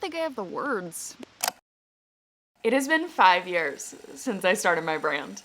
think I have the words. It has been 5 years since I started my brand.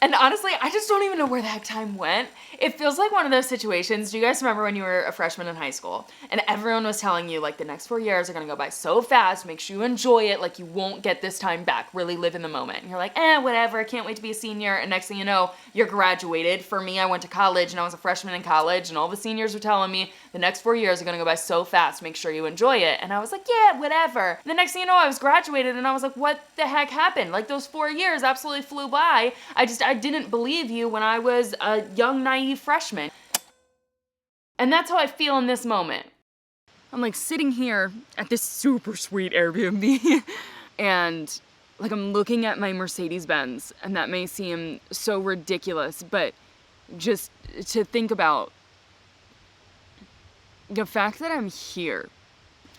And honestly, I just don't even know where the heck time went. It feels like one of those situations. Do you guys remember when you were a freshman in high school and everyone was telling you like the next 4 years are gonna go by so fast, make sure you enjoy it, like you won't get this time back, really live in the moment. And you're like, whatever, I can't wait to be a senior. And next thing you know, you're graduated. For me, I went to college and I was a freshman in college and all the seniors were telling me the next 4 years are gonna go by so fast, make sure you enjoy it. And I was like, yeah, whatever. And the next thing you know, I was graduated and I was like, what the heck happened? Like those 4 years absolutely flew by. I didn't believe you when I was a young, naive freshman. And that's how I feel in this moment. I'm like sitting here at this super sweet Airbnb and like I'm looking at my Mercedes-Benz, and that may seem so ridiculous, but just to think about the fact that I'm here,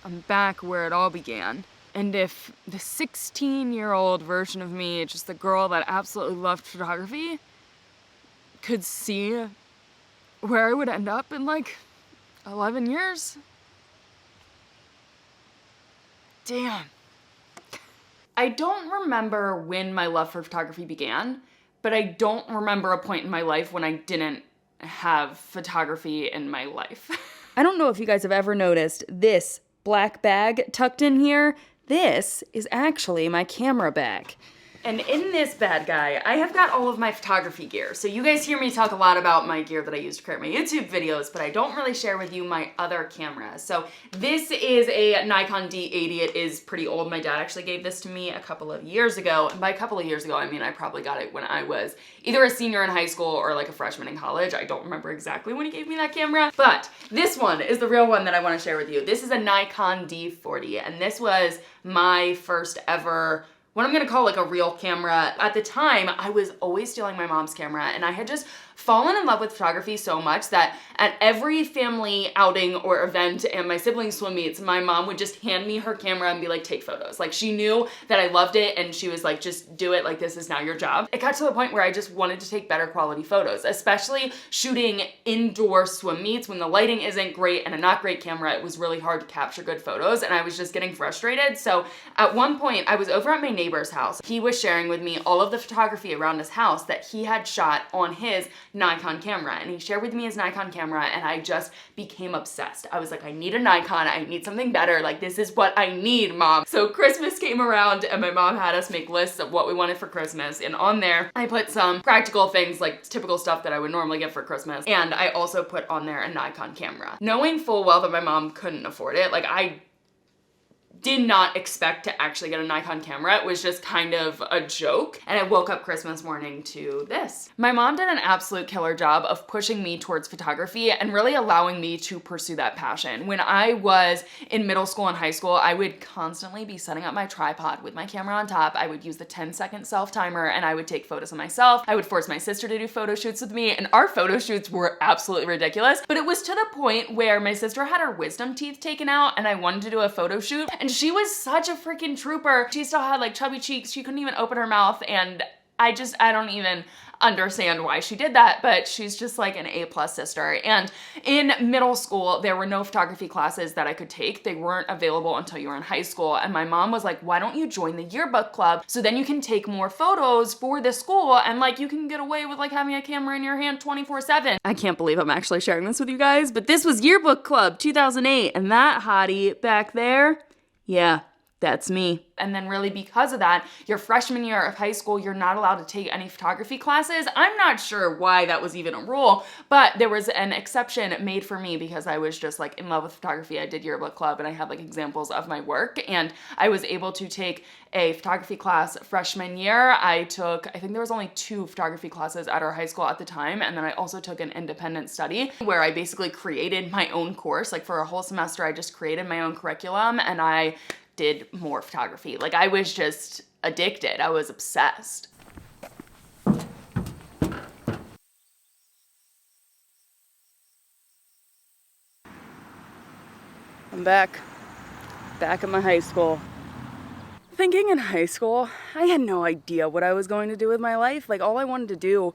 I'm back where it all began. And if the 16-year-old version of me, just the girl that absolutely loved photography, could see where I would end up in like 11 years. Damn. I don't remember when my love for photography began, but I don't remember a point in my life when I didn't have photography in my life. I don't know if you guys have ever noticed this black bag tucked in here. This is actually my camera bag. And in this bad guy, I have got all of my photography gear. So you guys hear me talk a lot about my gear that I use to create my YouTube videos, but I don't really share with you my other cameras. So this is a Nikon D80. It is pretty old. My dad actually gave this to me a couple of years ago. And by a couple of years ago, I mean, I probably got it when I was either a senior in high school or like a freshman in college. I don't remember exactly when he gave me that camera, but this one is the real one that I want to share with you. This is a Nikon D40, and this was my first ever, what I'm gonna call like a real camera. At the time, I was always stealing my mom's camera, and I had just fallen in love with photography so much that at every family outing or event and my siblings' swim meets, my mom would just hand me her camera and be like, take photos. Like she knew that I loved it, and she was like, just do it, like this is now your job. It got to the point where I just wanted to take better quality photos, especially shooting indoor swim meets when the lighting isn't great and a not great camera. It was really hard to capture good photos, and I was just getting frustrated. So at one point, I was over at my neighbor's house. He was sharing with me all of the photography around his house that he had shot on his Nikon camera, and he shared with me his Nikon camera, and I just became obsessed. I was like, I need a Nikon, I need something better, like this is what I need, Mom. So Christmas came around and my mom had us make lists of what we wanted for Christmas, and on there I put some practical things like typical stuff that I would normally get for Christmas, and I also put on there a Nikon camera. Knowing full well that my mom couldn't afford it, like I did not expect to actually get a Nikon camera. It was just kind of a joke. And I woke up Christmas morning to this. My mom did an absolute killer job of pushing me towards photography and really allowing me to pursue that passion. When I was in middle school and high school, I would constantly be setting up my tripod with my camera on top. I would use the 10-second self timer and I would take photos of myself. I would force my sister to do photo shoots with me, and our photo shoots were absolutely ridiculous. But it was to the point where my sister had her wisdom teeth taken out and I wanted to do a photo shoot, and she was such a freaking trooper. She still had like chubby cheeks. She couldn't even open her mouth, and I don't even understand why she did that, but she's just like an A+ sister. And in middle school, there were no photography classes that I could take. They weren't available until you were in high school. And my mom was like, why don't you join the yearbook club so then you can take more photos for the school and like you can get away with like having a camera in your hand 24/7. I can't believe I'm actually sharing this with you guys, but this was yearbook club 2008, and that hottie back there, yeah, that's me. And then really because of that, your freshman year of high school, you're not allowed to take any photography classes. I'm not sure why that was even a rule, but there was an exception made for me because I was just like in love with photography. I did yearbook club and I had like examples of my work, and I was able to take a photography class freshman year. I think there was only 2 photography classes at our high school at the time. And then I also took an independent study where I basically created my own course. Like for a whole semester, I just created my own curriculum and I did more photography. Like I was just addicted. I was obsessed. I'm back at my high school. Thinking in high school, I had no idea what I was going to do with my life. Like all I wanted to do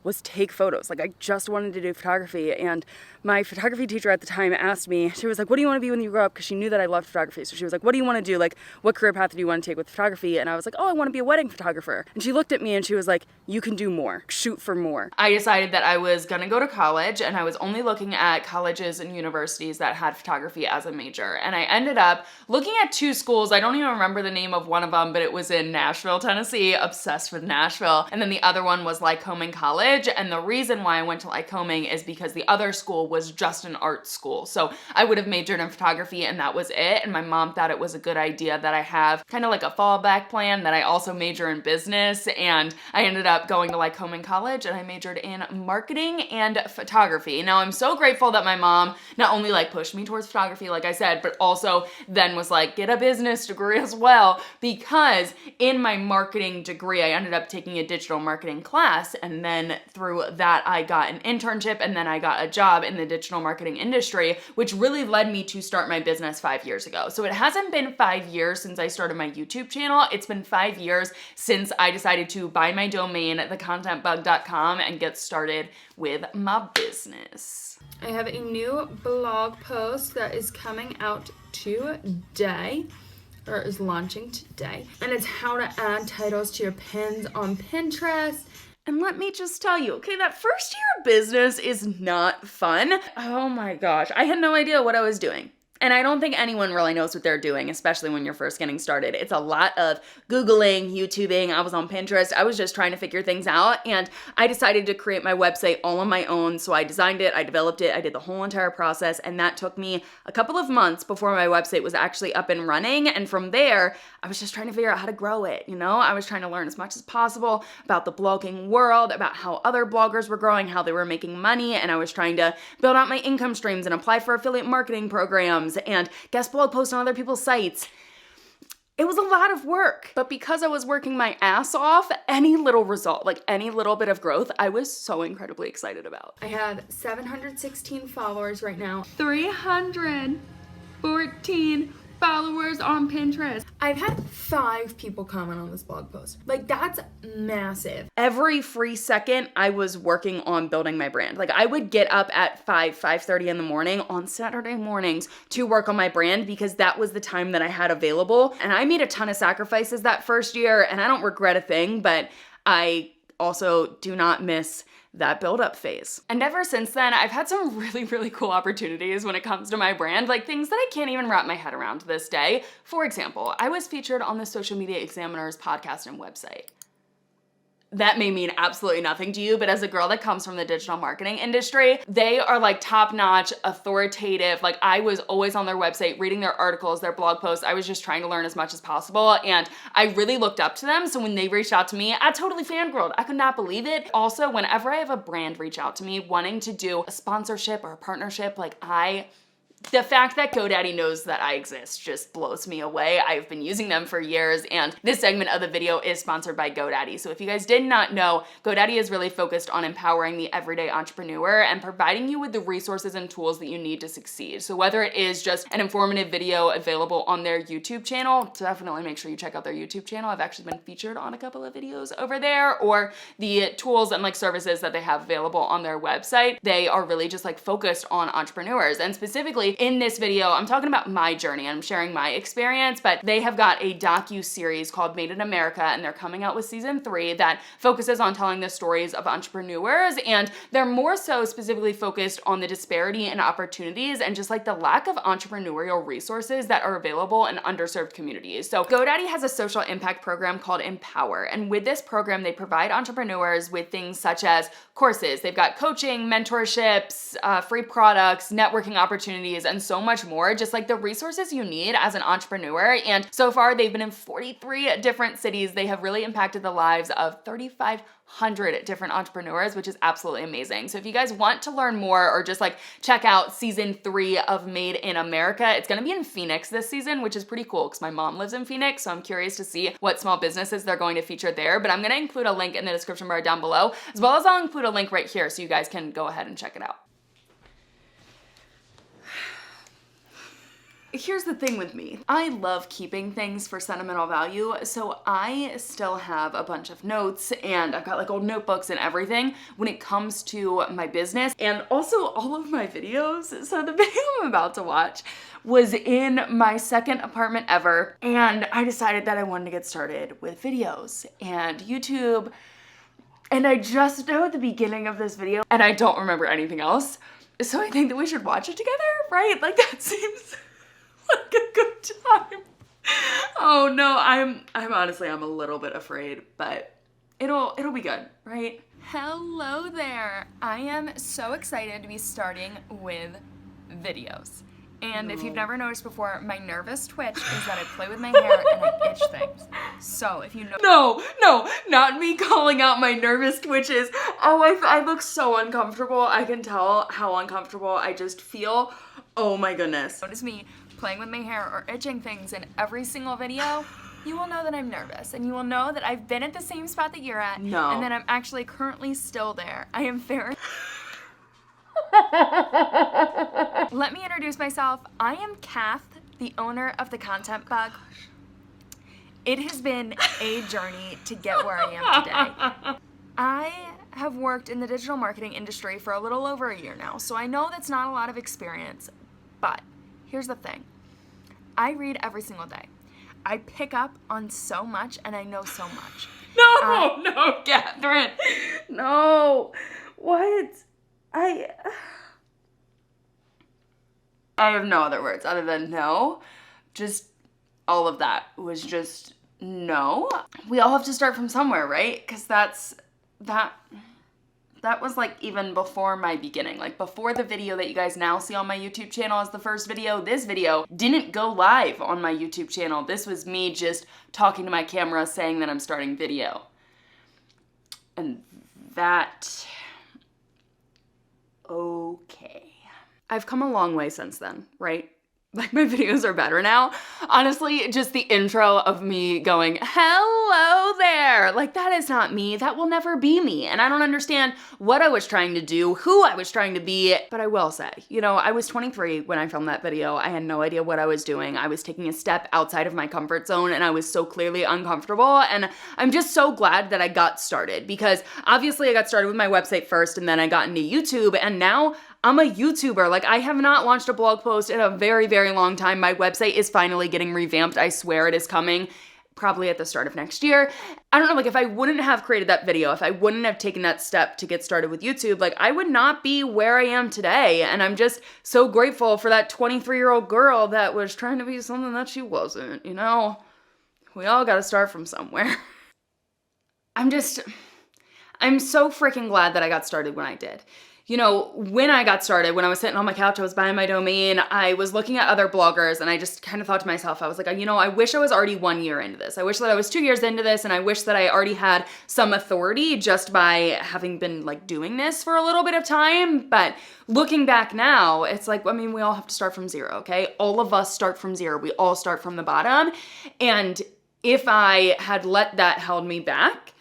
was take photos. Like I just wanted to do photography, and my photography teacher at the time asked me, she was like, what do you want to be when you grow up? Because she knew that I loved photography. So she was like, what do you want to do? Like, what career path do you want to take with photography? And I was like, oh, I want to be a wedding photographer. And she looked at me and she was like, you can do more. Shoot for more. I decided that I was gonna go to college, and I was only looking at colleges and universities that had photography as a major. And I ended up looking at 2 schools. I don't even remember the name of one of them, but it was in Nashville, Tennessee, obsessed with Nashville. And then the other one was Lycoming College. And the reason why I went to Lycoming is because the other school was just an art school. So I would have majored in photography and that was it. And my mom thought it was a good idea that I have kind of like a fallback plan, that I also major in business. And I ended up going to Lycoming College and I majored in marketing and photography. Now I'm so grateful that my mom not only like pushed me towards photography, like I said, but also then was like, get a business degree as well, because in my marketing degree, I ended up taking a digital marketing class, and then through that I got an internship, and then I got a job in the digital marketing industry, which really led me to start my business 5 years ago. So it hasn't been 5 years since I started my YouTube channel. It's been 5 years since I decided to buy my domain, thecontentbug.com, and get started with my business. I have a new blog post that is coming out today, or is launching today, and it's how to add titles to your pins on Pinterest. And let me just tell you, okay, that first year of business is not fun. Oh my gosh, I had no idea what I was doing. And I don't think anyone really knows what they're doing, especially when you're first getting started. It's a lot of Googling, YouTubing. I was on Pinterest. I was just trying to figure things out. And I decided to create my website all on my own. So I designed it, I developed it, I did the whole entire process. And that took me a couple of months before my website was actually up and running. And from there, I was just trying to figure out how to grow it. You know, I was trying to learn as much as possible about the blogging world, about how other bloggers were growing, how they were making money. And I was trying to build out my income streams and apply for affiliate marketing programs and guest blog posts on other people's sites. It was a lot of work, but because I was working my ass off, any little result, like any little bit of growth, I was so incredibly excited about. I have 716 followers right now. 314 followers on Pinterest. I've had 5 people comment on this blog post. Like, that's massive. Every free second, I was working on building my brand. Like, I would get up at 5:30 in the morning on Saturday mornings to work on my brand because that was the time that I had available. And I made a ton of sacrifices that first year, and I don't regret a thing, but I also do not miss that build-up phase. And ever since then, I've had some really, really cool opportunities when it comes to my brand, like things that I can't even wrap my head around to this day. For example, I was featured on the Social Media Examiner's podcast and website. That may mean absolutely nothing to you, but as a girl that comes from the digital marketing industry, they are like top-notch, authoritative. Like, I was always on their website reading their articles, their blog posts. I was just trying to learn as much as possible, and I really looked up to them. So when they reached out to me, I totally fangirled. I could not believe it. Also, whenever I have a brand reach out to me wanting to do a sponsorship or a partnership, the fact that GoDaddy knows that I exist just blows me away. I've been using them for years, and this segment of the video is sponsored by GoDaddy. So if you guys did not know, GoDaddy is really focused on empowering the everyday entrepreneur and providing you with the resources and tools that you need to succeed. So whether it is just an informative video available on their YouTube channel, definitely make sure you check out their YouTube channel. I've actually been featured on a couple of videos over there, or the tools and services that they have available on their website. They are really just focused on entrepreneurs, and specifically in this video, I'm talking about my journey and I'm sharing my experience, but they have got a docu-series called Made in America, and they're coming out with season 3 that focuses on telling the stories of entrepreneurs, and they're more so specifically focused on the disparity in opportunities and just the lack of entrepreneurial resources that are available in underserved communities. So GoDaddy has a social impact program called Empower, and with this program, they provide entrepreneurs with things such as courses. They've got coaching, mentorships, free products, networking opportunities, and so much more, just the resources you need as an entrepreneur. And so far, they've been in 43 different cities. They have really impacted the lives of 3,500 different entrepreneurs, which is absolutely amazing. So if you guys want to learn more or just check out season 3 of Made in America, it's gonna be in Phoenix this season, which is pretty cool because my mom lives in Phoenix, so I'm curious to see what small businesses they're going to feature there. But I'm gonna include a link in the description bar down below, as well as I'll include a link right here so you guys can go ahead and check it out. here's the thing with me. I love keeping things for sentimental value, so I still have a bunch of notes and I've got like old notebooks and everything when it comes to my business and also all of my videos. So the video I'm about to watch was in my second apartment ever, and I decided that I wanted to get started with videos and YouTube, and I just know at the beginning of this video, and I don't remember anything else, so I think that we should watch it together, right? Like that seems like a good time. Oh no, I'm honestly, I'm a little bit afraid, but it'll be good, right? Hello there. I am so excited to be starting with videos. And if you've never noticed before, my nervous twitch is that I play with my hair and I itch things. So if you know— No, not me calling out my nervous twitches. Oh, I look so uncomfortable. I can tell how uncomfortable I just feel. Oh my goodness. Notice me playing with my hair or itching things in every single video, you will know that I'm nervous, and you will know that I've been at the same spot that you're at, No. and that I'm actually currently still there. I am very— Let me introduce myself. I am Cath, the owner of The Content Bug. It has been a journey to get where I am today. I have worked in the digital marketing industry for a little over a year now, so I know that's not a lot of experience, but here's the thing. I read every single day. I pick up on so much, and I know so much. No, Cathrin. No. What? I have no other words other than no. Just all of that was just no. We all have to start from somewhere, right? Because that was like even before my beginning. Like before the video that you guys now see on my YouTube channel as the first video, this video didn't go live on my YouTube channel. This was me just talking to my camera saying that I'm starting video. And that... okay. I've come a long way since then, right? Like my videos are better now. Honestly, just the intro of me going, hello there. Like that is not me. That will never be me. And I don't understand what I was trying to do, who I was trying to be. But I will say, you know, I was 23 when I filmed that video. I had no idea what I was doing. I was taking a step outside of my comfort zone and I was so clearly uncomfortable. And I'm just so glad that I got started because obviously I got started with my website first and then I got into YouTube and now I'm a YouTuber. Like I have not launched a blog post in a very, very long time. My website is finally getting revamped. I swear it is coming probably at the start of next year. I don't know, like if I wouldn't have created that video, if I wouldn't have taken that step to get started with YouTube, like I would not be where I am today. And I'm just so grateful for that 23-year-old girl that was trying to be something that she wasn't, you know? We all gotta start from somewhere. I'm so freaking glad that I got started when I did. You know, when I got started, when I was sitting on my couch, I was buying my domain, I was looking at other bloggers and I just kind of thought to myself, I was like, you know, I wish I was already 1 year into this. I wish that I was 2 years into this and I wish that I already had some authority just by having been like doing this for a little bit of time. But looking back now, it's like, I mean, we all have to start from zero, okay? All of us start from zero. We all start from the bottom. And if I had let that hold me back,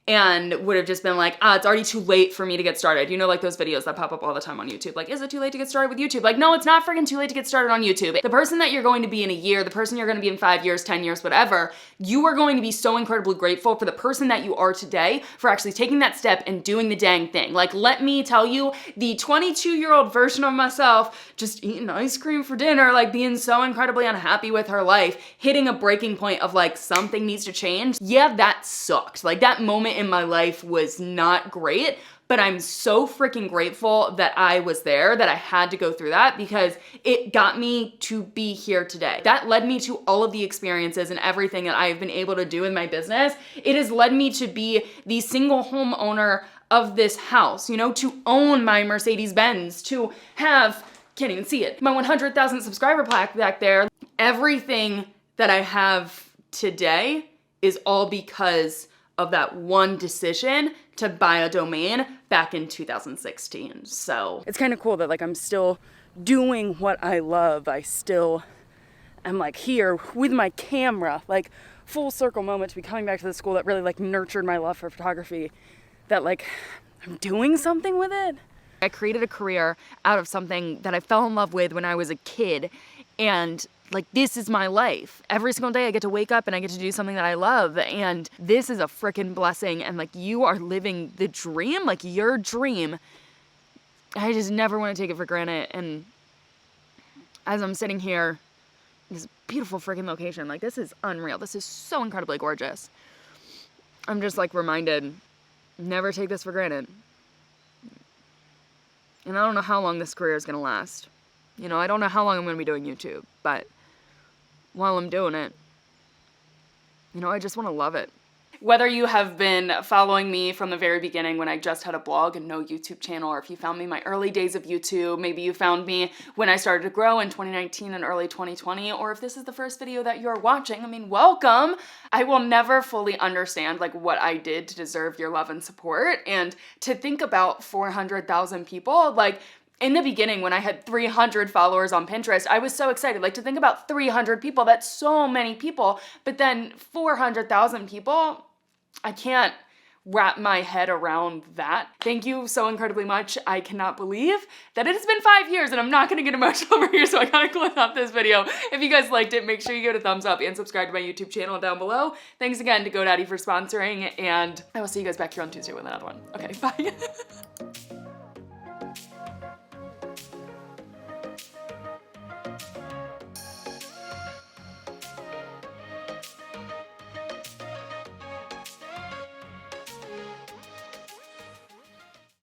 and would have just been like, it's already too late for me to get started. You know, like those videos that pop up all the time on YouTube. Like, is it too late to get started with YouTube? Like, no, it's not freaking too late to get started on YouTube. The person that you're going to be in a year, the person you're going to be in 5 years, 10 years, whatever, you are going to be so incredibly grateful for the person that you are today for actually taking that step and doing the dang thing. Like, let me tell you, the 22-year-old version of myself just eating ice cream for dinner, like being so incredibly unhappy with her life, hitting a breaking point of like, something needs to change. Yeah, that sucked. Like that moment in my life was not great, but I'm so freaking grateful that I was there, that I had to go through that because it got me to be here today. That led me to all of the experiences and everything that I've been able to do in my business. It has led me to be the single homeowner of this house, you know, to own my Mercedes-Benz, to have, can't even see it, my 100,000 subscriber plaque back there. Everything that I have today is all because of that one decision to buy a domain back in 2016. So it's kind of cool that like I'm still doing what I love. I still am like here with my camera, like full circle moment to be coming back to the school that really like nurtured my love for photography, that like I'm doing something with it. I created a career out of something that I fell in love with when I was a kid, and Like, this is my life. Every single day I get to wake up and I get to do something that I love. And this is a freaking blessing. And like, you are living the dream, like your dream. I just never want to take it for granted. And as I'm sitting here, this beautiful freaking location, like, this is unreal. This is so incredibly gorgeous. I'm just like reminded, never take this for granted. And I don't know how long this career is going to last. You know, I don't know how long I'm going to be doing YouTube, but while I'm doing it, you know, I just want to love it. Whether you have been following me from the very beginning when I just had a blog and no YouTube channel, or if you found me in my early days of YouTube, maybe you found me when I started to grow in 2019 and early 2020, or if this is the first video that you're watching, I mean, welcome. I will never fully understand like what I did to deserve your love and support. And to think about 400,000 people, like, in the beginning, when I had 300 followers on Pinterest, I was so excited. Like, to think about 300 people, that's so many people. But then 400,000 people, I can't wrap my head around that. Thank you so incredibly much. I cannot believe that it has been 5 years, and I'm not gonna get emotional over here, so I gotta close out this video. If you guys liked it, make sure you give it a thumbs up and subscribe to my YouTube channel down below. Thanks again to GoDaddy for sponsoring, and I will see you guys back here on Tuesday with another one. Okay, bye.